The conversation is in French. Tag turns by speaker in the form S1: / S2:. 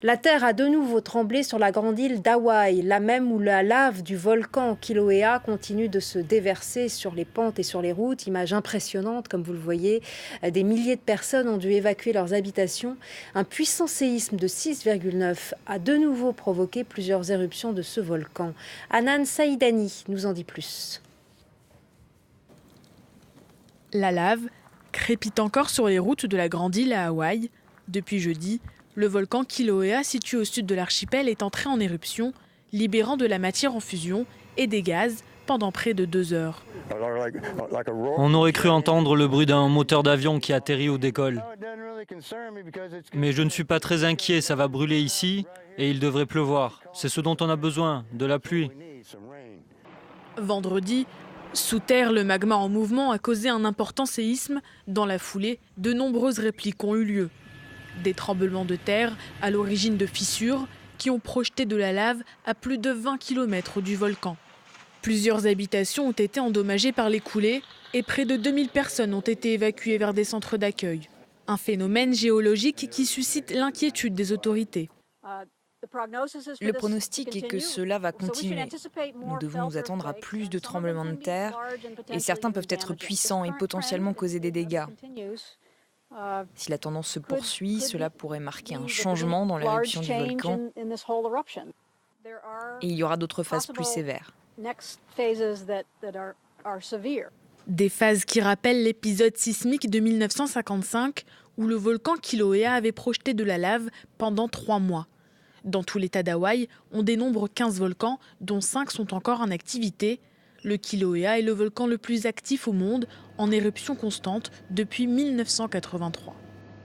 S1: La terre a de nouveau tremblé sur la grande île d'Hawaï, la même où la lave du volcan Kilauea continue de se déverser sur les pentes et sur les routes. Image impressionnante, comme vous le voyez. Des milliers de personnes ont dû évacuer leurs habitations. Un puissant séisme de 6,9 a de nouveau provoqué plusieurs éruptions de ce volcan. Anan Saïdani nous en dit plus.
S2: La lave crépite encore sur les routes de la grande île à Hawaï. Depuis jeudi, le volcan Kilauea, situé au sud de l'archipel, est entré en éruption, libérant de la matière en fusion et des gaz pendant près de 2 heures.
S3: On aurait cru entendre le bruit d'un moteur d'avion qui atterrit ou décolle. Mais je ne suis pas très inquiet, ça va brûler ici et il devrait pleuvoir. C'est ce dont on a besoin, de la pluie.
S2: Vendredi, sous terre, le magma en mouvement a causé un important séisme. Dans la foulée, de nombreuses répliques ont eu lieu. Des tremblements de terre à l'origine de fissures qui ont projeté de la lave à plus de 20 km du volcan. Plusieurs habitations ont été endommagées par les coulées et près de 2000 personnes ont été évacuées vers des centres d'accueil. Un phénomène géologique qui suscite l'inquiétude des autorités.
S4: Le pronostic est que cela va continuer. Nous devons nous attendre à plus de tremblements de terre et certains peuvent être puissants et potentiellement causer des dégâts. Si la tendance se poursuit, cela pourrait marquer un changement dans l'éruption du volcan et il y aura d'autres phases plus sévères.
S2: Des phases qui rappellent l'épisode sismique de 1955 où le volcan Kilauea avait projeté de la lave pendant 3 mois. Dans tout l'état d'Hawaï, on dénombre 15 volcans, dont 5 sont encore en activité. Le Kilauea est le volcan le plus actif au monde, en éruption constante depuis 1983.